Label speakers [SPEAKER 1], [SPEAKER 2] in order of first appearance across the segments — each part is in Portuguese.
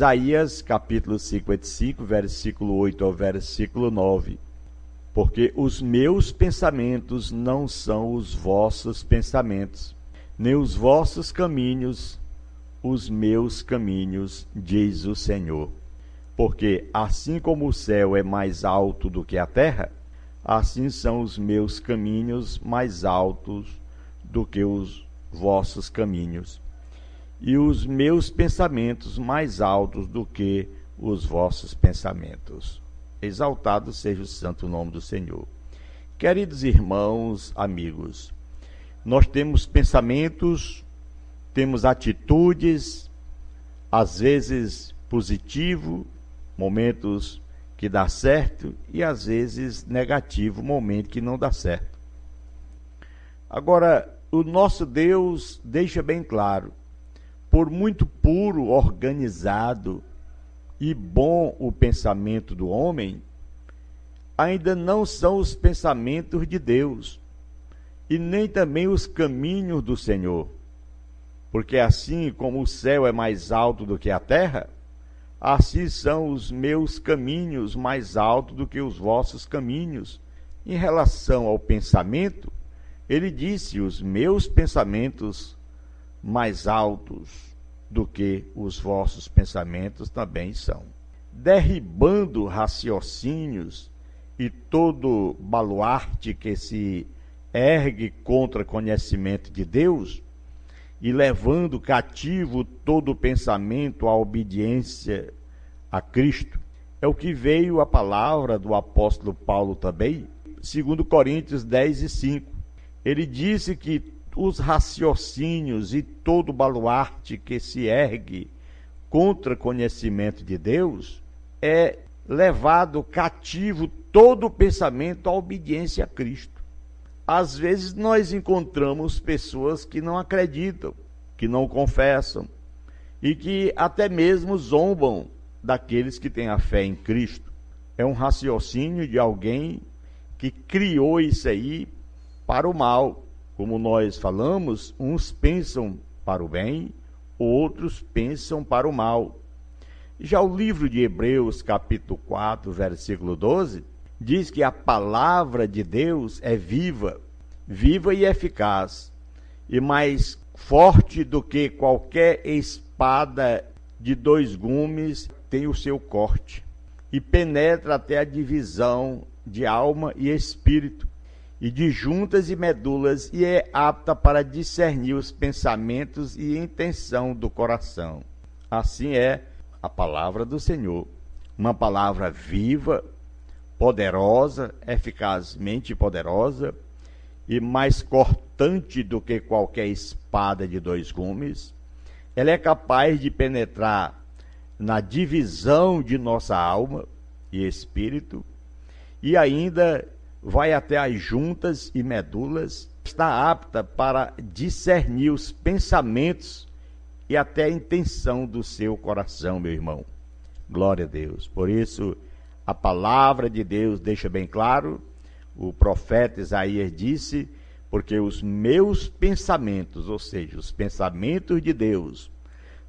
[SPEAKER 1] Isaías capítulo 55, versículo 8 ao versículo 9. Porque os meus pensamentos não são os vossos pensamentos, nem os vossos caminhos, os meus caminhos, diz o Senhor. Porque assim como o céu é mais alto do que a terra, assim são os meus caminhos mais altos do que os vossos caminhos, e os meus pensamentos mais altos do que os vossos pensamentos. Exaltado seja o santo nome do Senhor. Queridos irmãos, amigos, nós temos pensamentos, temos atitudes, às vezes positivo, momentos que dá certo, e às vezes negativo, momento que não dá certo. Agora, o nosso Deus deixa bem claro, por muito puro, organizado e bom o pensamento do homem, ainda não são os pensamentos de Deus, e nem também os caminhos do Senhor. Porque assim como o céu é mais alto do que a terra, assim são os meus caminhos mais altos do que os vossos caminhos. Em relação ao pensamento, ele disse: os meus pensamentos mais altos do que os vossos pensamentos também são. Derribando raciocínios e todo baluarte que se ergue contra conhecimento de Deus, e levando cativo todo pensamento à obediência a Cristo. É o que veio a palavra do apóstolo Paulo também, 2 Coríntios 10 e 5. Ele disse que os raciocínios e todo baluarte que se ergue contra conhecimento de Deus é levado cativo todo pensamento à obediência a Cristo. Às vezes nós encontramos pessoas que não acreditam, que não confessam e que até mesmo zombam daqueles que têm a fé em Cristo. É um raciocínio de alguém que criou isso aí para o mal. Como nós falamos, uns pensam para o bem, outros pensam para o mal. Já o livro de Hebreus, capítulo 4, versículo 12, diz que a palavra de Deus é viva e eficaz, e mais forte do que qualquer espada de 2 gumes, tem o seu corte, e penetra até a divisão de alma e espírito, e de juntas e medulas, e é apta para discernir os pensamentos e intenção do coração. Assim é a palavra do Senhor, uma palavra viva, poderosa, eficazmente poderosa, e mais cortante do que qualquer espada de 2 gumes. Ela é capaz de penetrar na divisão de nossa alma e espírito, e ainda vai até as juntas e medulas, está apta para discernir os pensamentos e até a intenção do seu coração, meu irmão. Glória a Deus. Por isso, a palavra de Deus deixa bem claro, o profeta Isaías disse: porque os meus pensamentos, ou seja, os pensamentos de Deus,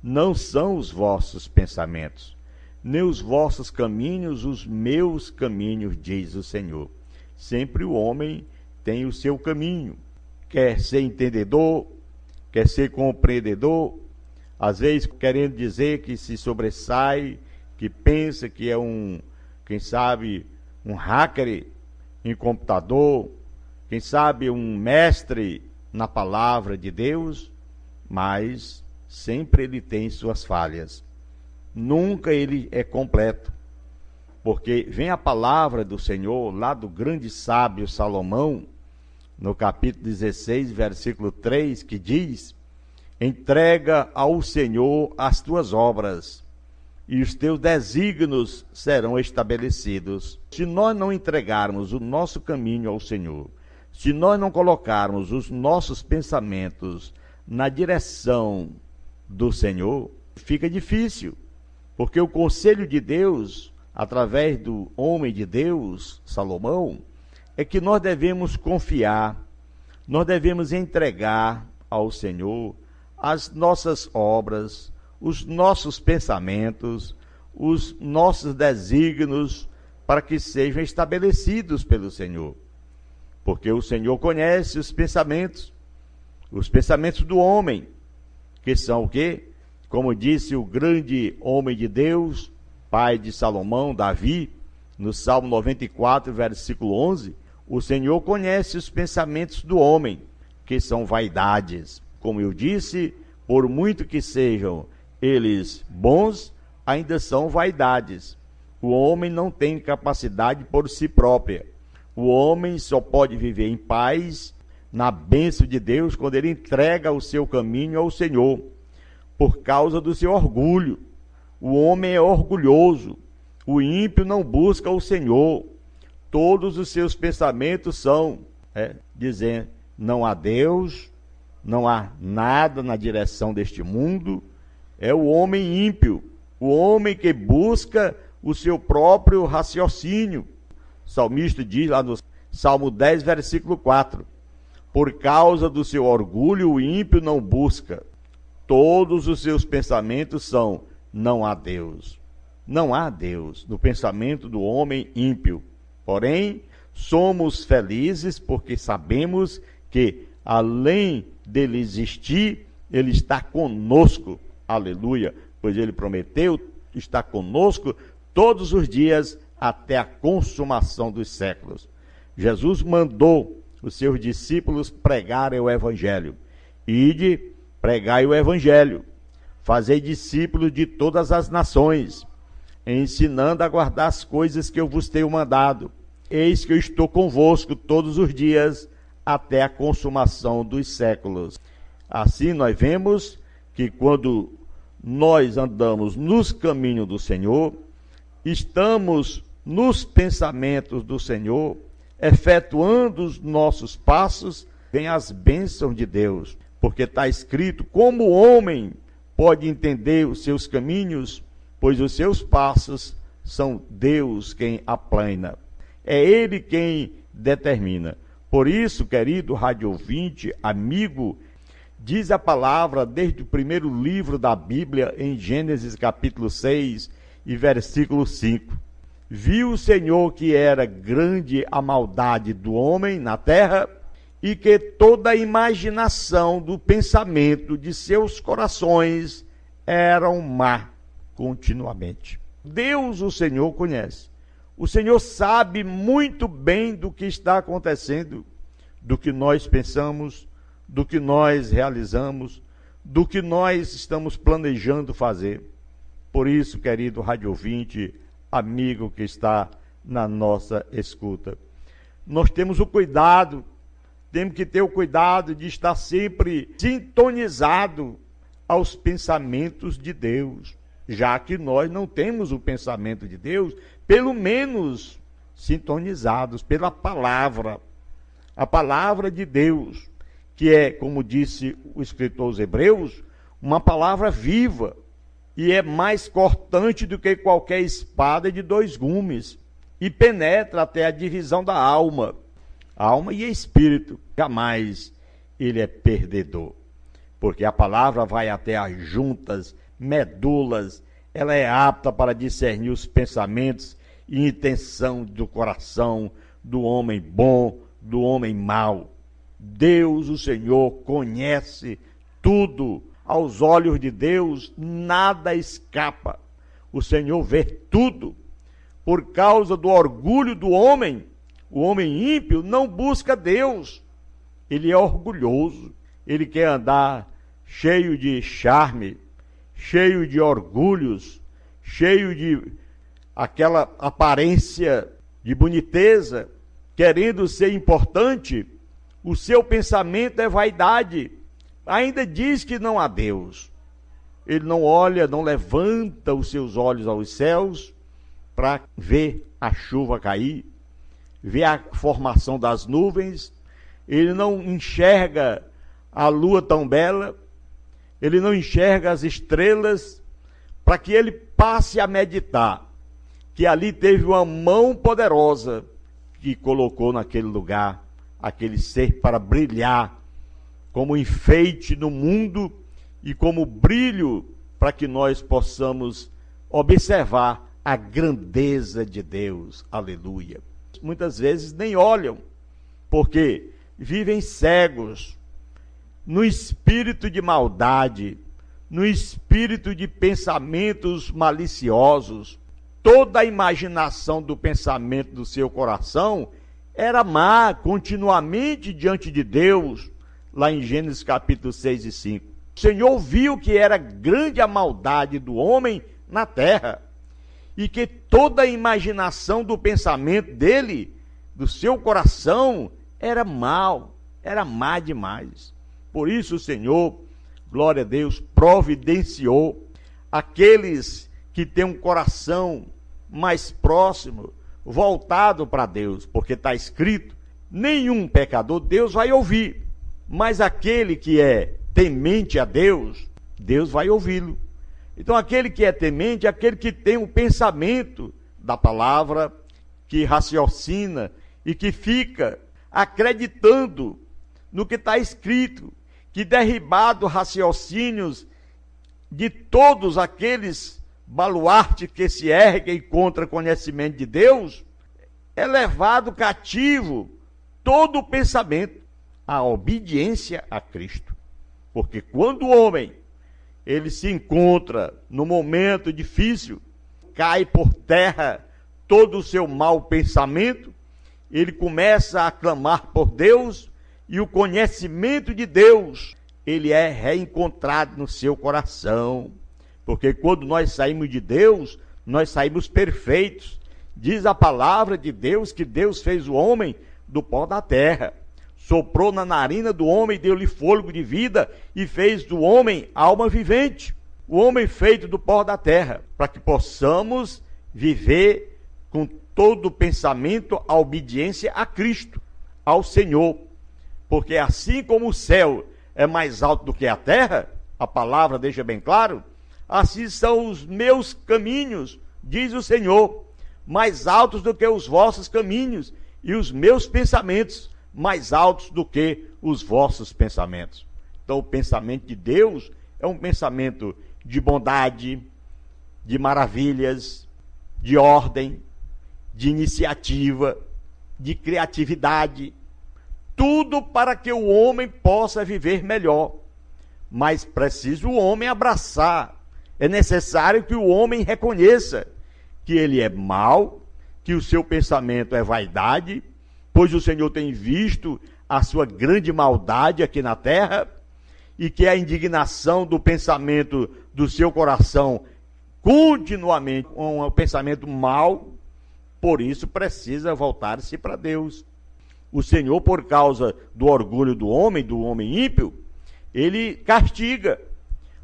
[SPEAKER 1] não são os vossos pensamentos, nem os vossos caminhos, os meus caminhos, diz o Senhor. Sempre o homem tem o seu caminho, quer ser entendedor, quer ser compreendedor, às vezes querendo dizer que se sobressai, que pensa que é quem sabe, um hacker em computador, quem sabe um mestre na palavra de Deus, mas sempre ele tem suas falhas. Nunca ele é completo, porque vem a palavra do Senhor, lá do grande sábio Salomão, no capítulo 16, versículo 3, que diz: entrega ao Senhor as tuas obras, e os teus desígnios serão estabelecidos. Se nós não entregarmos o nosso caminho ao Senhor, se nós não colocarmos os nossos pensamentos na direção do Senhor, fica difícil, porque o conselho de Deus, através do homem de Deus, Salomão, é que nós devemos confiar, nós devemos entregar ao Senhor as nossas obras, os nossos pensamentos, os nossos desígnios, para que sejam estabelecidos pelo Senhor. Porque o Senhor conhece os pensamentos do homem, que são o quê? Como disse o grande homem de Deus, pai de Salomão, Davi, no Salmo 94, versículo 11, o Senhor conhece os pensamentos do homem, que são vaidades. Como eu disse, por muito que sejam eles bons, ainda são vaidades. O homem não tem capacidade por si própria. O homem só pode viver em paz, na bênção de Deus, quando ele entrega o seu caminho ao Senhor, por causa do seu orgulho. O homem é orgulhoso. O ímpio não busca o Senhor. Todos os seus pensamentos são, dizendo, não há Deus, não há nada na direção deste mundo. É o homem ímpio, o homem que busca o seu próprio raciocínio. O salmista diz lá no Salmo 10, versículo 4, por causa do seu orgulho, o ímpio não busca. Todos os seus pensamentos são, não há Deus. Não há Deus no pensamento do homem ímpio. Porém, somos felizes porque sabemos que, além dele existir, ele está conosco. Aleluia! Pois ele prometeu estar conosco todos os dias até a consumação dos séculos. Jesus mandou os seus discípulos pregarem o Evangelho. Ide, pregai o Evangelho. Fazei discípulos de todas as nações, ensinando a guardar as coisas que eu vos tenho mandado. Eis que eu estou convosco todos os dias, até a consumação dos séculos. Assim nós vemos que quando nós andamos nos caminhos do Senhor, estamos nos pensamentos do Senhor, efetuando os nossos passos, vem as bênçãos de Deus. Porque está escrito, como o homem pode entender os seus caminhos, pois os seus passos são Deus quem aplana. É Ele quem determina. Por isso, querido rádio ouvinte, amigo, diz a palavra desde o primeiro livro da Bíblia, em Gênesis capítulo 6 e versículo 5. Viu o Senhor que era grande a maldade do homem na terra, e que toda a imaginação do pensamento de seus corações era má continuamente. Deus, o Senhor, conhece. O Senhor sabe muito bem do que está acontecendo, do que nós pensamos, do que nós realizamos, do que nós estamos planejando fazer. Por isso, querido rádio ouvinte, amigo que está na nossa escuta, nós temos que ter o cuidado de estar sempre sintonizado aos pensamentos de Deus, já que nós não temos o pensamento de Deus, pelo menos sintonizados pela palavra, a palavra de Deus, que é, como disse o escritor aos Hebreus, uma palavra viva, e é mais cortante do que qualquer espada de 2 gumes, e penetra até a divisão da alma e espírito. Jamais ele é perdedor, porque a palavra vai até as juntas, medulas, ela é apta para discernir os pensamentos e intenção do coração, do homem bom, do homem mau. Deus, o Senhor, conhece tudo. Aos olhos de Deus, nada escapa. O Senhor vê tudo. Por causa do orgulho do homem, o homem ímpio não busca Deus. Ele é orgulhoso. Ele quer andar cheio de charme, cheio de orgulhos, cheio de aquela aparência de boniteza, querendo ser importante. O seu pensamento é vaidade. Ainda diz que não há Deus. Ele não olha, não levanta os seus olhos aos céus para ver a chuva cair, ver a formação das nuvens. Ele não enxerga a lua tão bela, ele não enxerga as estrelas, para que ele passe a meditar que ali teve uma mão poderosa que colocou naquele lugar aquele ser para brilhar como enfeite no mundo e como brilho para que nós possamos observar a grandeza de Deus. Aleluia. Muitas vezes nem olham, porque vivem cegos no espírito de maldade, no espírito de pensamentos maliciosos. Toda a imaginação do pensamento do seu coração era má continuamente diante de Deus, lá em Gênesis capítulo 6 e 5. O Senhor viu que era grande a maldade do homem na terra, e que toda a imaginação do pensamento dele, do seu coração, era mal, era má demais. Por isso o Senhor, glória a Deus, providenciou aqueles que têm um coração mais próximo, voltado para Deus, porque está escrito, nenhum pecador Deus vai ouvir, mas aquele que é temente a Deus, Deus vai ouvi-lo. Então aquele que é temente é aquele que tem o pensamento da palavra, que raciocina e que fica acreditando no que está escrito, que derribado raciocínios de todos aqueles baluartes que se erguem contra o conhecimento de Deus, é levado cativo todo o pensamento à obediência a Cristo. Porque quando o homem ele se encontra no momento difícil, cai por terra todo o seu mau pensamento, ele começa a clamar por Deus, e o conhecimento de Deus, ele é reencontrado no seu coração. Porque quando nós saímos de Deus, nós saímos perfeitos. Diz a palavra de Deus que Deus fez o homem do pó da terra, soprou na narina do homem, deu-lhe fôlego de vida e fez do homem alma vivente. O homem feito do pó da terra, para que possamos viver com todo o pensamento a obediência a Cristo, ao Senhor. Porque assim como o céu é mais alto do que a terra, a palavra deixa bem claro, assim são os meus caminhos, diz o Senhor, mais altos do que os vossos caminhos, e os meus pensamentos mais altos do que os vossos pensamentos. Então o pensamento de Deus é um pensamento de bondade, de maravilhas, de ordem, de iniciativa, de criatividade, tudo para que o homem possa viver melhor. Mas precisa o homem abraçar, é necessário que o homem reconheça que ele é mau, que o seu pensamento é vaidade, pois o Senhor tem visto a sua grande maldade aqui na terra, e que a indignação do pensamento do seu coração continuamente um pensamento mau, por isso precisa voltar-se para Deus. O Senhor, por causa do orgulho do homem ímpio, ele castiga,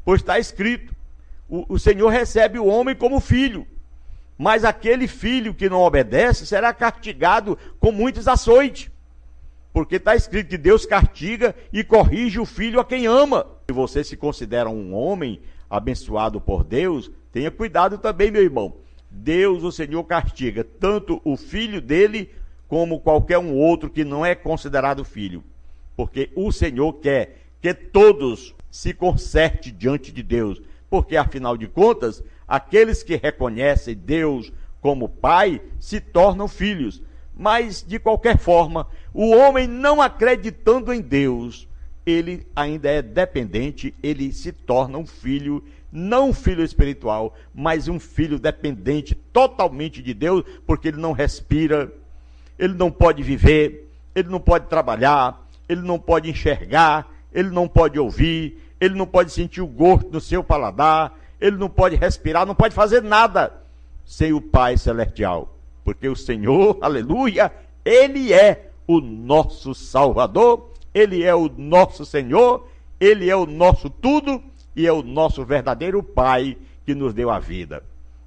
[SPEAKER 1] pois está escrito, o Senhor recebe o homem como filho, mas aquele filho que não obedece será castigado com muitos açoites, porque está escrito que Deus castiga e corrige o filho a quem ama. Se você se considera um homem abençoado por Deus, tenha cuidado também, meu irmão. Deus, o Senhor, castiga tanto o filho dele como qualquer um outro que não é considerado filho, porque o Senhor quer que todos se consertem diante de Deus, porque afinal de contas, aqueles que reconhecem Deus como Pai se tornam filhos. Mas de qualquer forma, o homem não acreditando em Deus, ele ainda é dependente, ele se torna um filho, não um filho espiritual, mas um filho dependente totalmente de Deus, porque ele não respira, ele não pode viver, ele não pode trabalhar, ele não pode enxergar, ele não pode ouvir, ele não pode sentir o gosto do seu paladar, ele não pode respirar, não pode fazer nada sem o Pai Celestial. Porque o Senhor, aleluia, Ele é o nosso Salvador, Ele é o nosso Senhor, Ele é o nosso tudo e é o nosso verdadeiro Pai que nos deu a vida.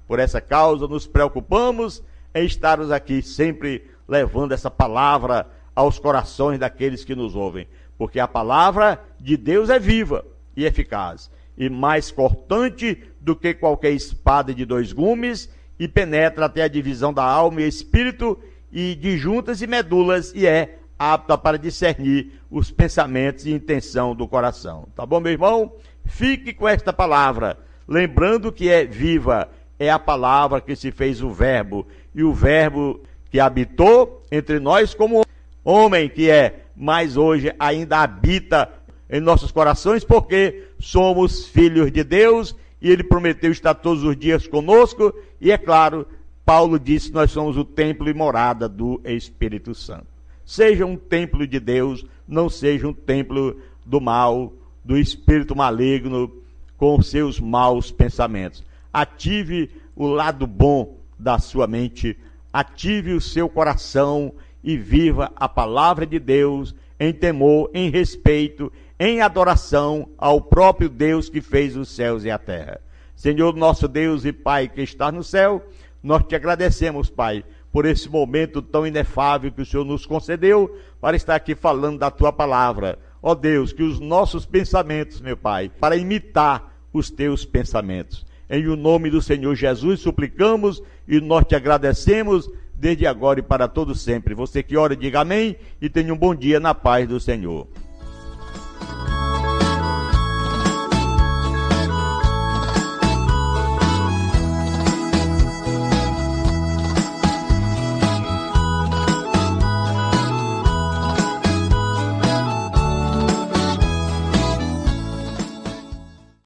[SPEAKER 1] Por essa causa nos preocupamos em estarmos aqui sempre levando essa palavra aos corações daqueles que nos ouvem. Porque a palavra de Deus é viva e eficaz, e mais cortante do que qualquer espada de dois gumes, e penetra até a divisão da alma e espírito, e de juntas e medulas, e é apta para discernir os pensamentos e intenção do coração. Tá bom, meu irmão? Fique com esta palavra. lembrando que é viva, é a palavra que se fez o verbo, e o verbo que habitou entre nós como homem que é, mas hoje ainda habita em nossos corações, porque somos filhos de Deus, e ele prometeu estar todos os dias conosco, e é claro, Paulo disse que nós somos o templo e morada do Espírito Santo. Seja um templo de Deus, não seja um templo do mal, do espírito maligno, com seus maus pensamentos. Ative o lado bom da sua mente, ative o seu coração e viva a palavra de Deus em temor, em respeito, em adoração ao próprio Deus que fez os céus e a terra. Senhor nosso Deus e Pai que está no céu, nós te agradecemos, Pai, por esse momento tão inefável que o Senhor nos concedeu para estar aqui falando da tua palavra. Ó Deus, que os nossos pensamentos, meu Pai, para imitar os teus pensamentos. Em o nome do Senhor Jesus suplicamos e nós te agradecemos desde agora e para todo sempre. Você que ora, diga amém e tenha um bom dia na paz do Senhor.